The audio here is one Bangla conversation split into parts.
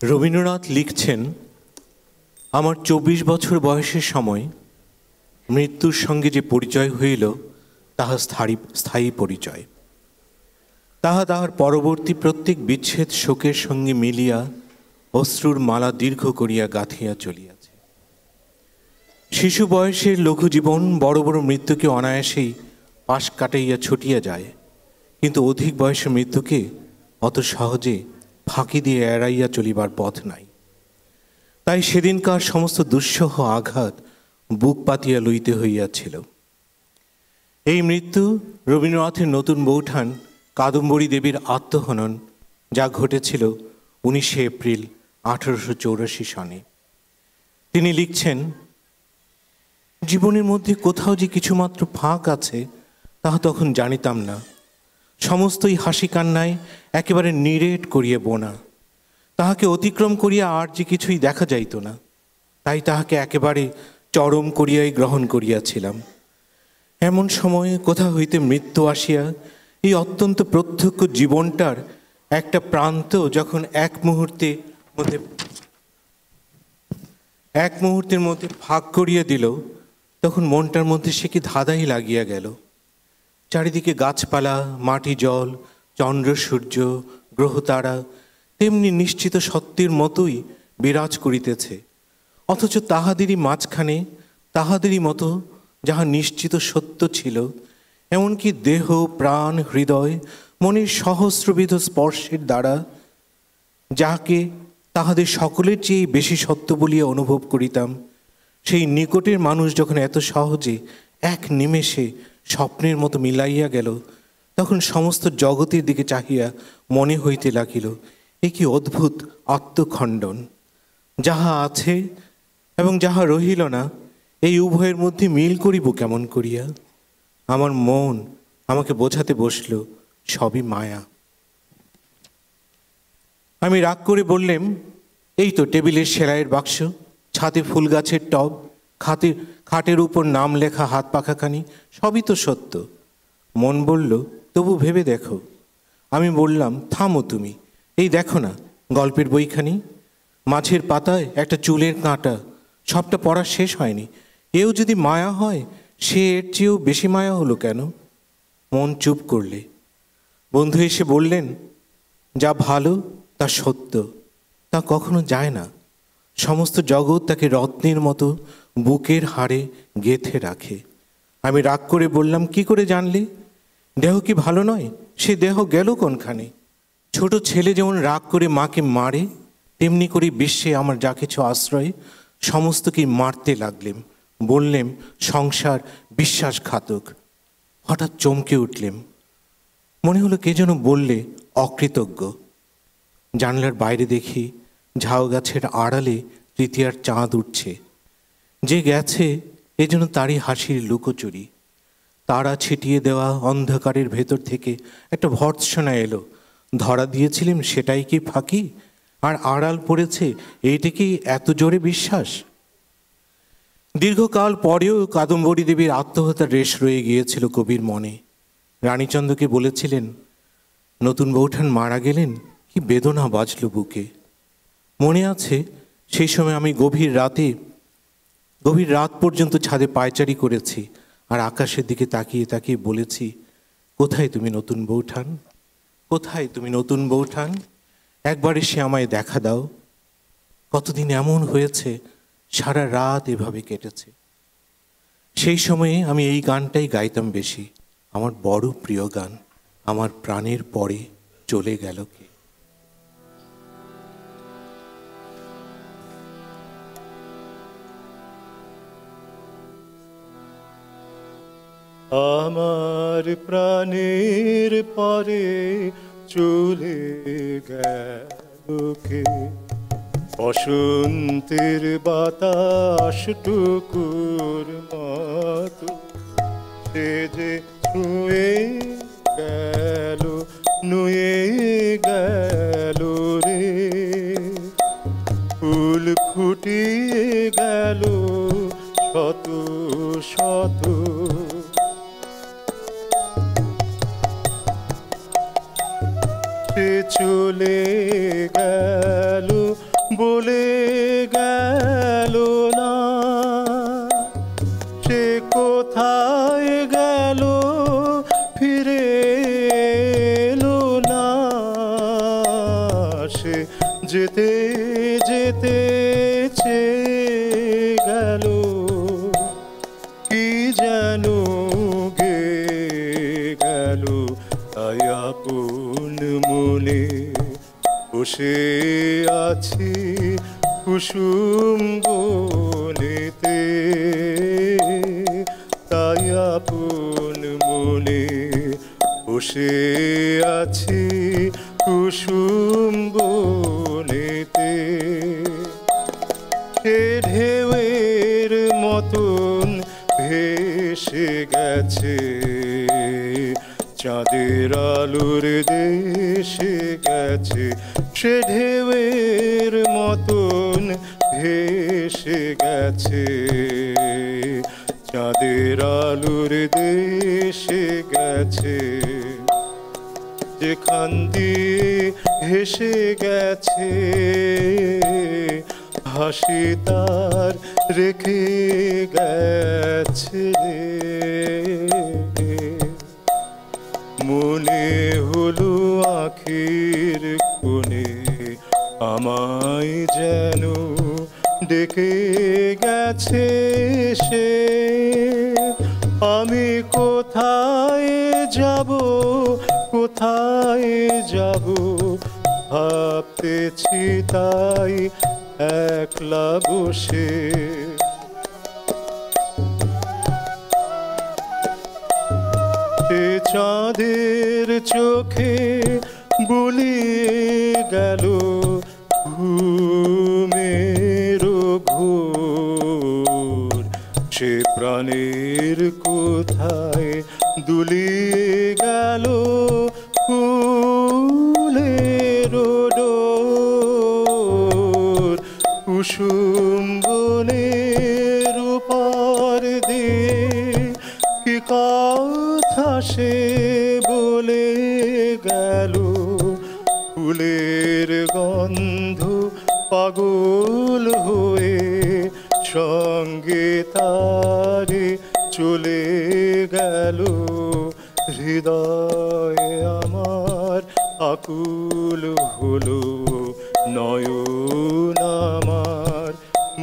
রবীন্দ্রনাথ লিখছেন, আমার 24 বছর বয়সের সময় মৃত্যুর সঙ্গে যে পরিচয় হইল তাহা স্থায়ী পরিচয়। তাহা তাহার পরবর্তী প্রত্যেক বিচ্ছেদ শোকের সঙ্গে মিলিয়া অশ্রুর মালা দীর্ঘ করিয়া গাঁথিয়া চলিয়াছে। শিশু বয়সের লঘু জীবন বড় বড় মৃত্যুকে অনায়াসেই পাশ কাটাইয়া ছুটিয়া যায়, কিন্তু অধিক বয়সের মৃত্যুকে অত সহজে ফাঁকি দিয়ে এড়াইয়া চলিবার পথ নাই। তাই সেদিনকার সমস্ত দুঃসহ আঘাত বুক পাতিয়া লইতে হইয়াছিল। এই মৃত্যু রবীন্দ্রনাথের নতুন বৌঠান কাদম্বরী দেবীর আত্মহনন, যা ঘটেছিল 19 এপ্রিল 1884 সনে। তিনি লিখছেন, জীবনের মধ্যে কোথাও যে কিছুমাত্র ফাঁক আছে তাহা তখন জানিতাম না। সমস্তই হাসি কান্নায় একেবারে নিরেট করিয়া বোনা। তাহাকে অতিক্রম করিয়া আর যে কিছুই দেখা যাইত না, তাই তাহাকে একেবারে চরম করিয়াই গ্রহণ করিয়াছিলাম। এমন সময়ে কোথা হইতে মৃত্যু আসিয়া এই অত্যন্ত প্রত্যক্ষ জীবনটার একটা প্রান্ত যখন এক মুহূর্তের মধ্যে ফাঁক করিয়া দিল, তখন মনটার মধ্যে সে কি ধাঁধাই লাগিয়া গেল। চারিদিকে গাছপালা, মাটি, জল, চন্দ্র, সূর্য, গ্রহ, তারা তেমনি নিশ্চিত সত্যের মতোই বিরাজ করিতেছে, অথচ তাহাদেরই মাঝখানে তাহাদেরই মতো যাহা নিশ্চিত সত্য ছিল, এমনকি দেহ, প্রাণ, হৃদয়, মনের সহস্রবিধ স্পর্শের দ্বারা যাহাকে তাহাদের সকলের চেয়ে বেশি সত্য বলিয়া অনুভব করিতাম, সেই নিকটের মানুষ যখন এত সহজে এক নিমেষে স্বপ্নের মতো মিলাইয়া গেল, তখন সমস্ত জগতের দিকে চাহিয়া মনে হইতে লাগিল, এ কি অদ্ভুত আত্মখণ্ডন। যাহা আছে এবং যাহা রহিল না, এই উভয়ের মধ্যে মিল করিব কেমন করিয়া? আমার মন আমাকে বোঝাতে বসল, সবই মায়া। আমি রাগ করে বললাম, এই তো টেবিলের সেলাইয়ের বাক্স, ছাদে ফুল গাছের টব, খাটের উপর নাম লেখা হাত পাখাখানি, সবই তো সত্য। মন বলল, তবু ভেবে দেখো। আমি বললাম, থামো তুমি, এই দেখো না গল্পের বইখানি, মাঝের পাতায় একটা চুলের কাঁটা, সবটা পড়া শেষ হয়নি। এও যদি মায়া হয়, সে এর চেয়েও বেশি মায়া হলো কেন? মন চুপ করলে। বন্ধু এসে বললেন, যা ভালো তা সত্য, তা কখনো যায় না। সমস্ত জগৎ তাকে রত্নের মতো বুকের হাড়ে গেঁথে রাখে। আমি রাগ করে বললাম, কি করে জানলে? দেহ কি ভালো নয়? সে দেহ গেল কোনখানে? ছোট ছেলে যেমন রাগ করে মাকে মারে, তেমনি করে বিশ্বে আমার যা কিছু আশ্রয় সমস্তকেই মারতে লাগলেম। বললেম, সংসার বিশ্বাসঘাতক। হঠাৎ চমকে উঠলেম, মনে হলো কে যেন বললে অকৃতজ্ঞ। জানলার বাইরে দেখি ঝাউ গাছের আড়ালে তৃতীয়ার চাঁদ উঠছে। যে গেছে এ যেন তারই হাসির লুকোচুরি। তারা ছিটিয়ে দেওয়া অন্ধকারের ভেতর থেকে একটা ভর্ৎসনা এলো। ধরা দিয়েছিলেন সেটাই কি ফাঁকি? আর আড়াল পড়েছে এইটাকেই এত জোরে বিশ্বাস? দীর্ঘকাল পরেও কাদম্বরী দেবীর আত্মহত্যার রেশ রয়ে গিয়েছিল কবির মনে। রানীচন্দ্রকে বলেছিলেন, নতুন বৌঠান মারা গেলেন, কি বেদনা বাজল বুকে। মনে আছে সেই সময় আমি গভীর রাত পর্যন্ত ছাদে পায়চারি করেছি, আর আকাশের দিকে তাকিয়ে তাকিয়ে বলেছি, কোথায় তুমি নতুন বৌঠান, কোথায় তুমি নতুন বৌঠান, একবার এসে আমায় দেখা দাও। কতদিন এমন হয়েছে, সারা রাত এভাবে কেটেছে। সেই সময়ে আমি এই গানটাই গাইতাম বেশি, আমার বড় প্রিয় গান, আমার প্রাণের পরে চলে গেল কে। আমার প্রাণের পরে চলে গেল কে, বসন্তের বাতাস টুকুর মতো সে যে ছুঁয়ে গেল, নুয়ে গেল রে, ফুল ফুটিয়ে গেল শত শত, সে চলে গেল বলে গেল না, সে কোথায় গেল ফিরে এলো না। সে যেতে যেতে চেয়ে গেল কি যেন গে গেল, তাই আপন মনে বসে আছি কুসুম বনেতে। তাই আপন মনে বসে আছি কুসুম বনেতে। সে ঢেউয়ের মতন ভেসে গেছে চাঁদের আলোর দেশে গেছে। সে ঢেউয়ের মতন ভেসে গেছে চাঁদের আলোর দেশে গেছে। যেখান দিয়ে হেসে গেছে হাসি তার রেখে গেছে রে। মনে হলো আখির কোণে আমায় যেন ডেকে গেছে সে। আমি কোথায় যাব, কোথায় যাব ভাবতেছি তাই একলা বসে। সে চাঁদের চোখে বুলিয়ে গেল ঘুমের ঘোর। সে প্রাণের কোথায় দুলিয়ে গেল ফুলের ডোর। কুসুম বনের উপর দিয়ে কি কথা সে বলে গেল। ফুলের গন্ধ পাগল হয়ে সঙ্গে তারে চলে গেল। হৃদয় আমার আকুল হলো, নয়ন আমার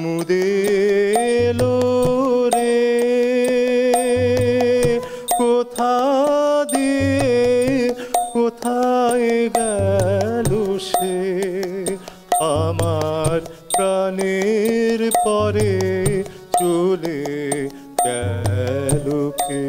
মুদে এলো রে। কোথা দিয়ে কোথায় গেল সে, আমার প্রাণের পরে চলে গেল কে।